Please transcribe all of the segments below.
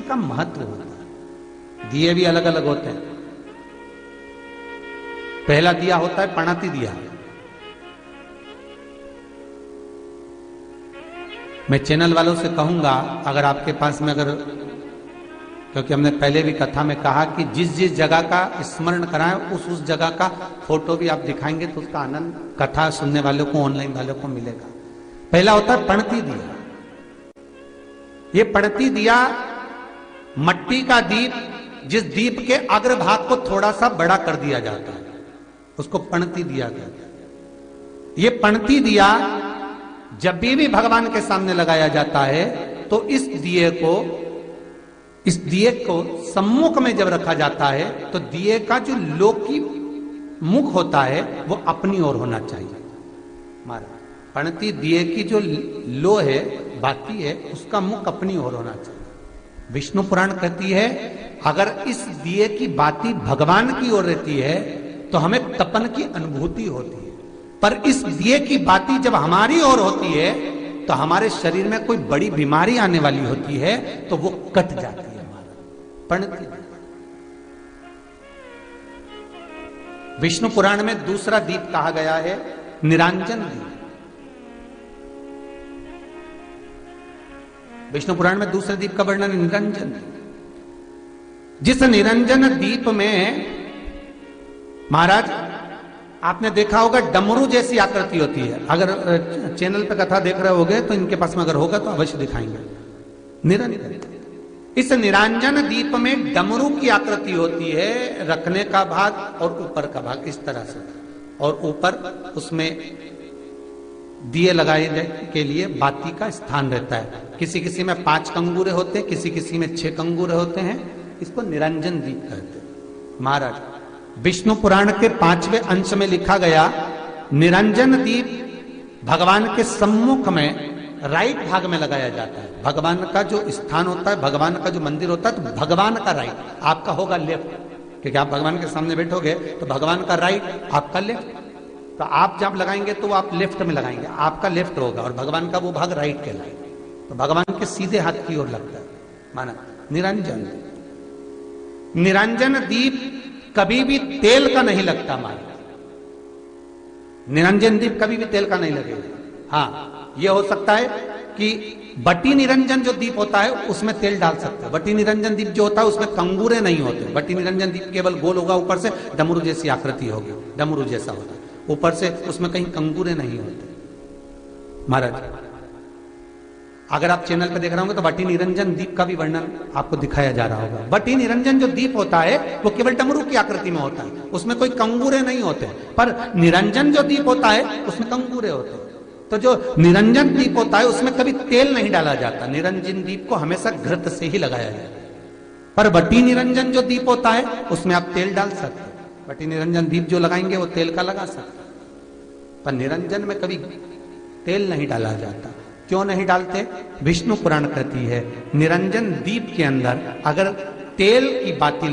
दीप का महत्व होता है। दिए भी अलग अलग होते हैं। पहला दिया होता है पणती दिया। मैं चैनल वालों से कहूंगा, अगर आपके पास में क्योंकि हमने पहले भी कथा में कहा कि जिस जिस जगह का स्मरण कराएं उस जगह का फोटो भी आप दिखाएंगे तो उसका आनंद कथा सुनने वालों को, ऑनलाइन वालों को मिलेगा। पहला होता है पणती दिया। ये पणती दिया मट्टी का दीप, जिस दीप के अग्रभाग को थोड़ा सा बड़ा कर दिया जाता है, उसको पणती दिया कहते हैं। ये पणती दिया जब भी भगवान के सामने लगाया जाता है तो इस दिए को सम्मुख में जब रखा जाता है तो दिए का जो लौकी मुख होता है वो अपनी ओर होना चाहिए। महाराज, पणती दिए की जो लो है, बाती है, उसका मुख अपनी ओर होना चाहिए। विष्णु पुराण कहती है अगर इस दिए की बाती भगवान की ओर रहती है तो हमें तपन की अनुभूति होती है, पर इस दिए की बाती जब हमारी ओर होती है तो हमारे शरीर में कोई बड़ी बीमारी आने वाली होती है तो वो कट जाती है। पणती विष्णु पुराण में दूसरा दीप कहा गया है निरांजन दीप। विष्णु पुराण में दूसरे दीप का वर्णन निरंजन दीप। जिस निरंजन दीप में महाराज आपने देखा होगा डमरू जैसी आकृति होती है। अगर चैनल पे कथा देख रहे होगे तो इनके पास में अगर होगा तो अवश्य दिखाएंगे। निरंजन, इस निरंजन दीप में डमरू की आकृति होती है, रखने का भाग और ऊपर का भाग इस तरह से, और ऊपर उसमें दिए लगाए के लिए बाती का स्थान रहता है। किसी किसी में 5 कंगूरे होते हैं, किसी किसी में 6 कंगूरे होते हैं। इसको निरंजन दीप कहते हैं। महाराज, विष्णु पुराण के 5वें अंश में लिखा गया निरंजन दीप भगवान के सम्मुख में राइट भाग में लगाया जाता है। भगवान का जो स्थान होता है, भगवान का जो मंदिर होता है, तो भगवान का राइट, आपका होगा लेफ्ट, क्योंकि आप भगवान के सामने बैठोगे तो भगवान का राइट, आपका लेफ्ट। तो आप जब लगाएंगे तो आप लेफ्ट में लगाएंगे, आपका लेफ्ट होगा और भगवान का वो भाग राइट कहलाएगा। तो भगवान के सीधे हाथ की ओर लगता है। माना निरंजन, निरंजन दीप कभी भी तेल का नहीं लगता। माना निरंजन दीप कभी भी तेल का नहीं लगेगा। हाँ, यह हो सकता है कि बटी निरंजन जो दीप होता है उसमें तेल डाल सकते हैं। बटी निरंजन दीप जो होता है उसमें कंगूरे नहीं होते। बटी निरंजन दीप केवल गोल होगा, ऊपर से डमरू जैसी आकृति होगी, डमरू जैसा होता है, ऊपर से उसमें कहीं कंगूरे नहीं होते। महाराज, अगर आप चैनल पे देख रहे होंगे तो बटी निरंजन दीप का भी वर्णन आपको दिखाया जा रहा होगा। बटी निरंजन जो दीप होता है वो केवल डमरू की आकृति में होता है, उसमें कोई कंगूरे नहीं होते। पर निरंजन जो दीप होता है उसमें कंगूरे होते हैं। तो जो निरंजन दीप होता है उसमें कभी तेल नहीं डाला जाता। निरंजन दीप को हमेशा घृत से ही लगाया जाता है। पर बटी निरंजन जो दीप होता है उसमें आप तेल डाल सकते हैं। बटी निरंजन दीप जो लगाएंगे वो तेल का लगा सकते हैं, पर निरंजन में कभी तेल नहीं डाला जाता। क्यों नहीं डालते? विष्णु पुराण कहती है निरंजन दीप के अंदर अगर तेल की बाती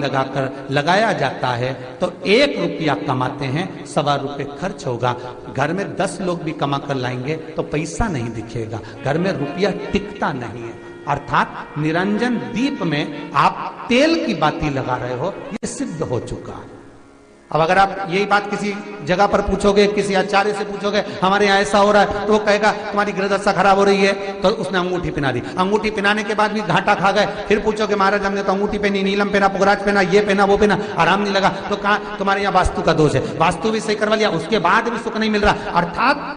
लगाया जाता है तो 1 रुपया कमाते हैं, 1.25 रुपये खर्च होगा। घर में 10 लोग भी कमा कर लाएंगे तो पैसा नहीं दिखेगा, घर में रुपया टिकता नहीं है। अर्थात निरंजन दीप में आप तेल की बाती लगा रहे हो, ये सिद्ध हो चुका है। अब अगर आप यही बात किसी जगह पर पूछोगे, किसी आचार्य से पूछोगे हमारे यहाँ ऐसा हो रहा है, तो वो कहेगा तुम्हारी गृहदशा खराब हो रही है, तो उसने अंगूठी पहना दी। अंगूठी पहनाने के बाद भी घाटा खा गए। फिर पूछोगे महाराज हमने तो अंगूठी पहनी, नीलम पहना, पुगराज पहना, ये पहना, वो पहना, आराम नहीं लगा, तो कहा तुम्हारे यहाँ वास्तु का दोष है। वास्तु भी सही करवा लिया, उसके बाद भी सुख नहीं मिल रहा। अर्थात